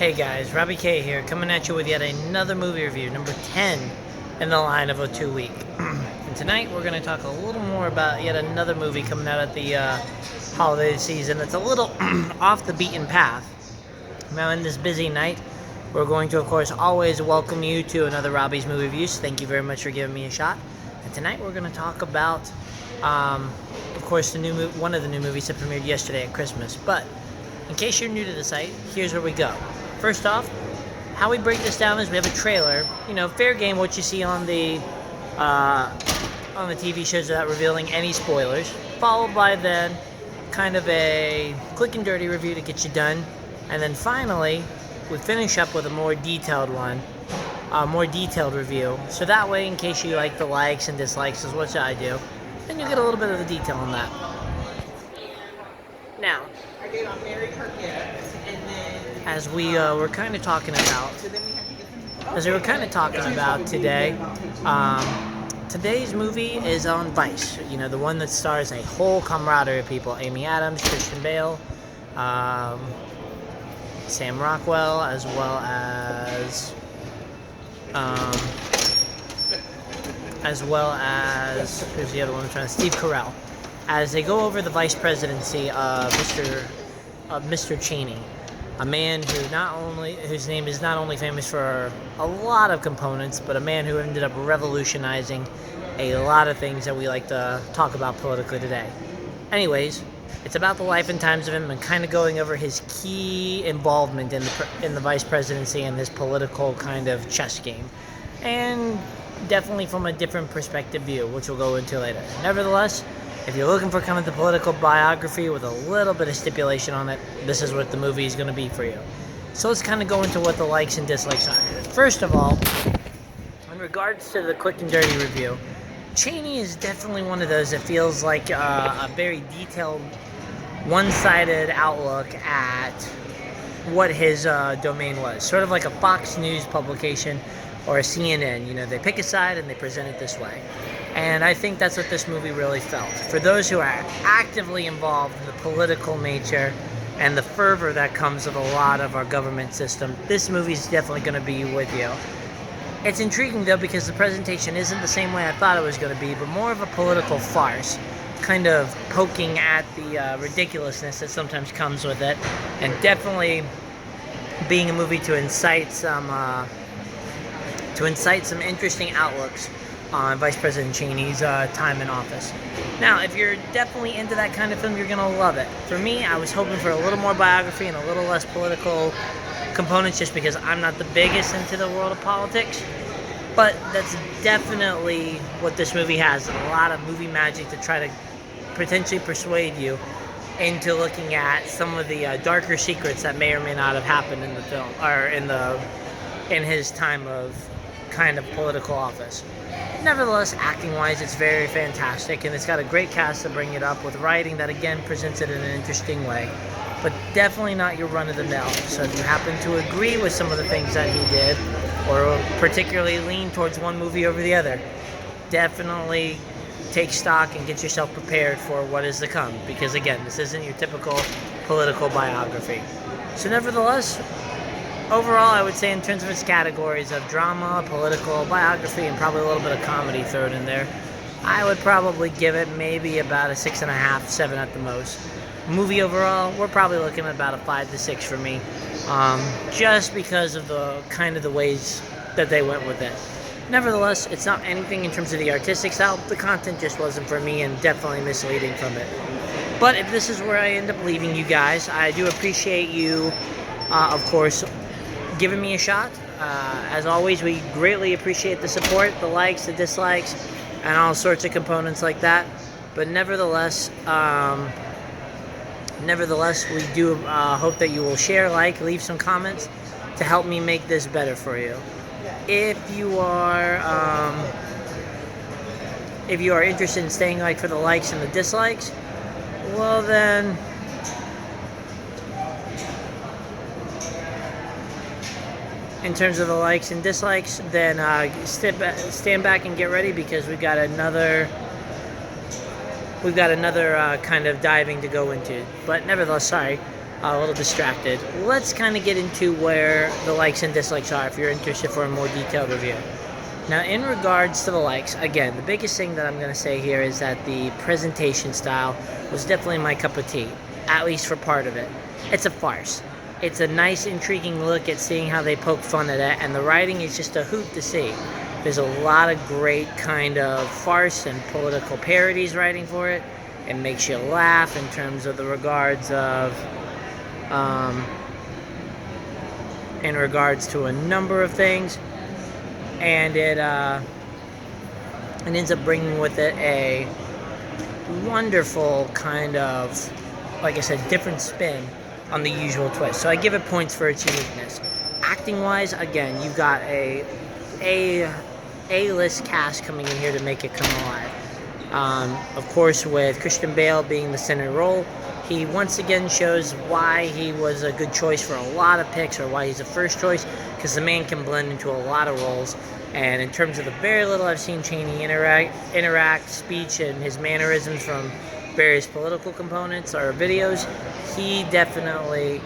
Hey guys, Robbie K here, coming at you with yet another movie review, number 10 in the line of a 2-week. And tonight we're going to talk a little more about yet another movie coming out at the holiday season that's a little off the beaten path. Now in this busy night, we're going to, of course, always welcome you to another Robbie's Movie Reviews. Thank you very much for giving me a shot. And tonight we're going to talk about, of course, one of the new movies that premiered yesterday at Christmas. But in case you're new to the site, here's where we go. First off, how we break this down is we have a trailer, fair game what you see on the TV shows without revealing any spoilers, followed by then kind of a quick and dirty review to get you done, and then finally we finish up with a more detailed review, so that way in case you like the likes and dislikes is what I do, then you get a little bit of the detail on that. Now, as we were kind of talking about today, today's movie is on Vice. The one that stars a whole camaraderie of people: Amy Adams, Christian Bale, Sam Rockwell, as well as who's the other one I'm trying to? Steve Carell, as they go over the vice presidency of Mr. Chaney. A man whose name is not only famous for a lot of components, but a man who ended up revolutionizing a lot of things that we like to talk about politically today. Anyways, it's about the life and times of him and kind of going over his key involvement in the vice presidency and his political kind of chess game. And definitely from a different perspective view, which we'll go into later. Nevertheless, if you're looking for kind of the political biography with a little bit of stipulation on it, this is what the movie is going to be for you. So let's kind of go into what the likes and dislikes are. First of all, in regards to the quick and dirty review, Chaney is definitely one of those that feels like a very detailed, one-sided outlook at what his domain was. Sort of like a Fox News publication or a CNN. They pick a side and they present it this way. And I think that's what this movie really felt. For those who are actively involved in the political nature and the fervor that comes with a lot of our government system, this movie is definitely going to be with you. It's intriguing, though, because the presentation isn't the same way I thought it was going to be, but more of a political farce, kind of poking at the ridiculousness that sometimes comes with it, and definitely being a movie to incite some interesting outlooks on Vice President Chaney's time in office. Now, if you're definitely into that kind of film, you're going to love it. For me, I was hoping for a little more biography and a little less political components just because I'm not the biggest into the world of politics. But that's definitely what this movie has. A lot of movie magic to try to potentially persuade you into looking at some of the darker secrets that may or may not have happened in the film, or in his time of kind of political office. Nevertheless, acting-wise, it's very fantastic, and it's got a great cast to bring it up with writing that, again, presents it in an interesting way, but definitely not your run-of-the-mill. So if you happen to agree with some of the things that he did, or particularly lean towards one movie over the other, definitely take stock and get yourself prepared for what is to come, because, again, this isn't your typical political biography. So nevertheless, overall, I would say in terms of its categories of drama, political, biography, and probably a little bit of comedy thrown in there, I would probably give it maybe about a 6.5, 7 at the most. Movie overall, we're probably looking at about a 5 to 6 for me, just because of the kind of the ways that they went with it. Nevertheless, it's not anything in terms of the artistic style. The content just wasn't for me and definitely misleading from it. But if this is where I end up leaving you guys, I do appreciate you, of course, giving me a shot. As always, we greatly appreciate the support, the likes, the dislikes, and all sorts of components like that. But nevertheless, we do hope that you will share, leave some comments to help me make this better for you. If you are interested in staying for the likes and the dislikes, well then, in terms of the likes and dislikes, then stand back and get ready, because we've got another kind of diving to go into. But nevertheless, sorry. a little distracted. Let's kind of get into where the likes and dislikes are if you're interested for a more detailed review. Now, in regards to the likes, again, the biggest thing that I'm going to say here is that the presentation style was definitely my cup of tea, at least for part of it. It's a farce. It's a nice, intriguing look at seeing how they poke fun at it, and the writing is just a hoot to see. There's a lot of great kind of farce and political parodies writing for it. It makes you laugh in terms of the regards of, in regards to a number of things. And it ends up bringing with it a wonderful kind of, like I said, different spin on the usual twist. So I give it points for its uniqueness. Acting-wise, again, you've got A-list cast coming in here to make it come alive. Of course, with Christian Bale being the center role, he once again shows why he was a good choice for a lot of picks, or why he's a first choice, because the man can blend into a lot of roles. And in terms of the very little I've seen Chaney interact, speech, and his mannerisms from various political components or videos, he definitely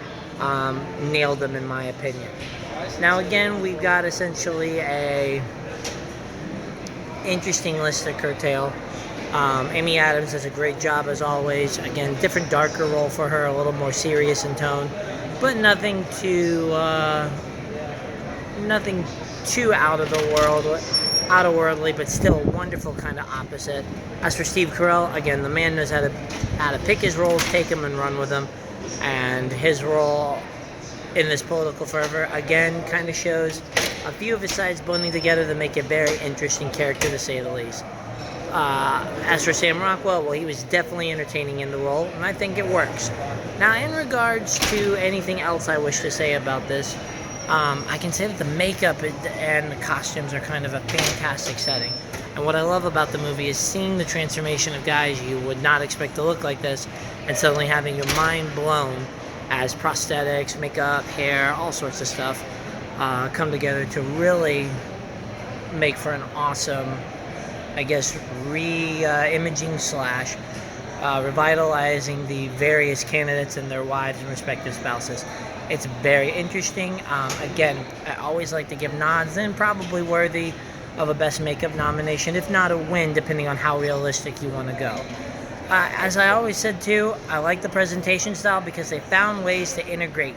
nailed them in my opinion. Now again, we've got essentially a interesting list to curtail. Amy Adams does a great job as always. Again, different darker role for her, a little more serious in tone, but nothing too out-of-worldly, but still a wonderful kind of opposite. As for Steve Carell, again, the man knows how to pick his roles, take them, and run with them. And his role in this political fervor, again, kind of shows a few of his sides blending together to make a very interesting character, to say the least. As for Sam Rockwell, well, he was definitely entertaining in the role, and I think it works. Now, in regards to anything else I wish to say about this, I can say that the makeup and the costumes are kind of a fantastic setting. And what I love about the movie is seeing the transformation of guys you would not expect to look like this, and suddenly having your mind blown as prosthetics, makeup, hair, all sorts of stuff come together to really make for an awesome, I guess, re-imaging slash revitalizing the various candidates and their wives and respective spouses. It's very interesting. Again, I always like to give nods, and probably worthy of a Best Makeup nomination, if not a win, depending on how realistic you want to go. As I always said too, I like the presentation style because they found ways to integrate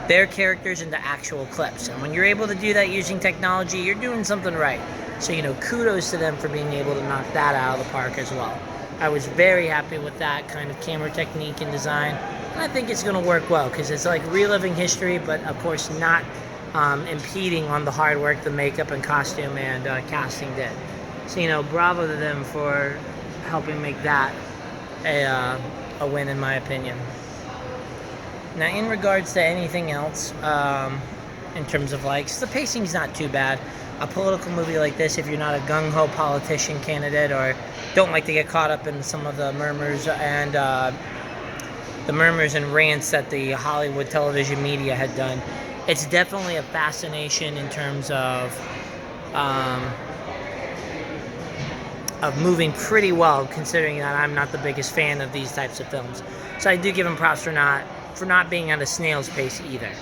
their characters into actual clips. And when you're able to do that using technology, you're doing something right. So, kudos to them for being able to knock that out of the park as well. I was very happy with that kind of camera technique and design. And I think it's going to work well because it's like reliving history, but of course not impeding on the hard work the makeup and costume and casting did. So, bravo to them for helping make that a win, in my opinion. Now, in regards to anything else, in terms of likes, the pacing's not too bad. A political movie like this, if you're not a gung-ho politician candidate or don't like to get caught up in some of the murmurs and rants that the Hollywood television media had done, it's definitely a fascination in terms of moving pretty well, considering that I'm not the biggest fan of these types of films. So I do give them props for not being at a snail's pace either.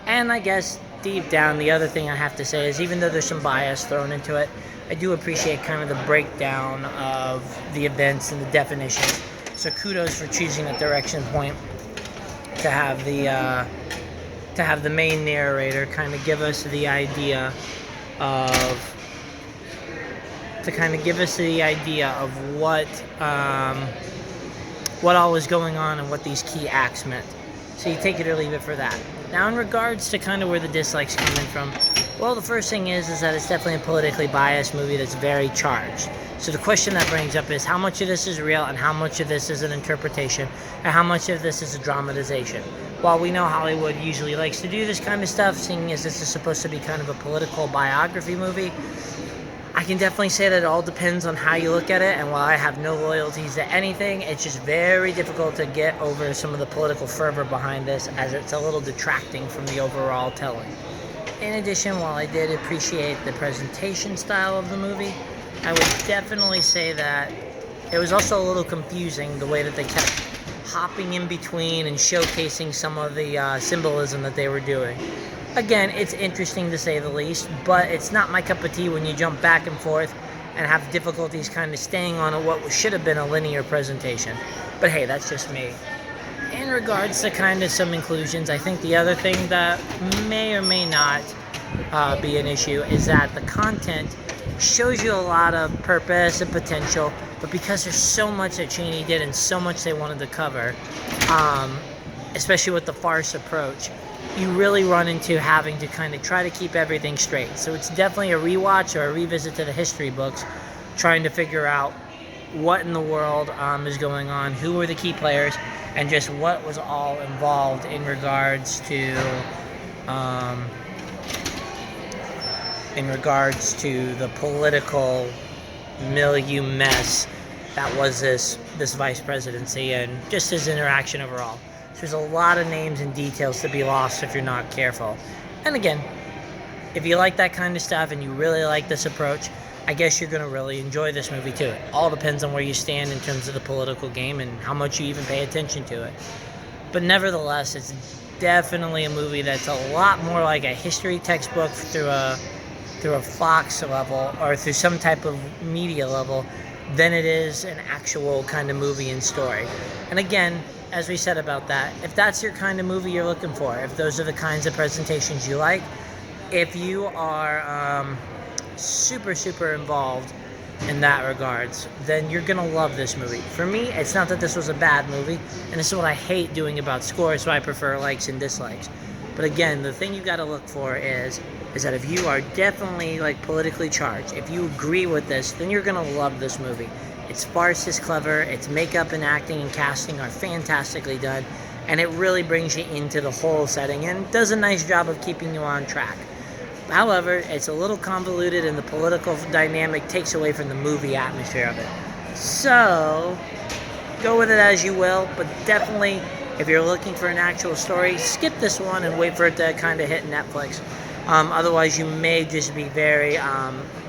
And I guess deep down, the other thing I have to say is, even though there's some bias thrown into it, I do appreciate kind of the breakdown of the events and the definitions. So kudos for choosing a direction point to have the main narrator kind of give us the idea of what all was going on and what these key acts meant. So you take it or leave it for that. Now, in regards to kind of where the dislikes coming from, well, the first thing is that it's definitely a politically biased movie that's very charged. So the question that brings up is how much of this is real and how much of this is an interpretation and how much of this is a dramatization. While we know Hollywood usually likes to do this kind of stuff, seeing as this is supposed to be kind of a political biography movie, I can definitely say that it all depends on how you look at it, and while I have no loyalties to anything, it's just very difficult to get over some of the political fervor behind this, as it's a little detracting from the overall telling. In addition, while I did appreciate the presentation style of the movie, I would definitely say that it was also a little confusing the way that they kept hopping in between and showcasing some of the symbolism that they were doing. Again, it's interesting to say the least, but it's not my cup of tea when you jump back and forth and have difficulties kind of staying on what should have been a linear presentation. But hey, that's just me. In regards to kind of some inclusions, I think the other thing that may or may not be an issue is that the content shows you a lot of purpose and potential, but because there's so much that Chaney did and so much they wanted to cover, especially with the farce approach, you really run into having to kind of try to keep everything straight. So it's definitely a rewatch or a revisit to the history books, trying to figure out what in the world is going on, who were the key players, and just what was all involved in regards to the political milieu mess that was this vice presidency and just his interaction overall. So there's a lot of names and details to be lost if you're not careful. And again, if you like that kind of stuff and you really like this approach, I guess you're going to really enjoy this movie too. It all depends on where you stand in terms of the political game and how much you even pay attention to it. But nevertheless, it's definitely a movie that's a lot more like a history textbook through a Fox level or through some type of media level than it is an actual kind of movie and story. And again, as we said about that, if that's your kind of movie you're looking for, if those are the kinds of presentations you like, if you are super involved in that regards, then you're gonna love this movie. For me, it's not that this was a bad movie, and this is what I hate doing about scores, so I prefer likes and dislikes. But again, the thing you gotta look for is that if you are definitely like politically charged, if you agree with this, then you're gonna love this movie. Its farce is clever, its makeup and acting and casting are fantastically done, and it really brings you into the whole setting and does a nice job of keeping you on track. However, it's a little convoluted and the political dynamic takes away from the movie atmosphere of it. So, go with it as you will, but definitely, if you're looking for an actual story, skip this one and wait for it to kind of hit Netflix. Otherwise, you may just be very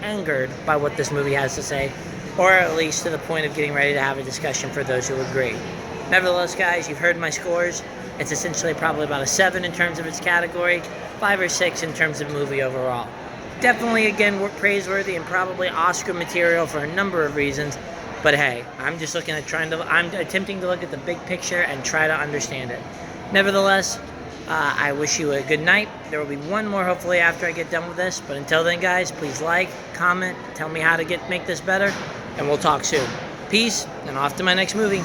angered by what this movie has to say, or at least to the point of getting ready to have a discussion for those who agree. Nevertheless, guys, you've heard my scores. It's essentially probably about a 7 in terms of its category, 5 or 6 in terms of movie overall. Definitely, again, praiseworthy and probably Oscar material for a number of reasons. But hey, I'm just I'm attempting to look at the big picture and try to understand it. Nevertheless, I wish you a good night. There will be one more hopefully after I get done with this. But until then, guys, please like, comment, tell me how to make this better, and we'll talk soon. Peace, and off to my next movie.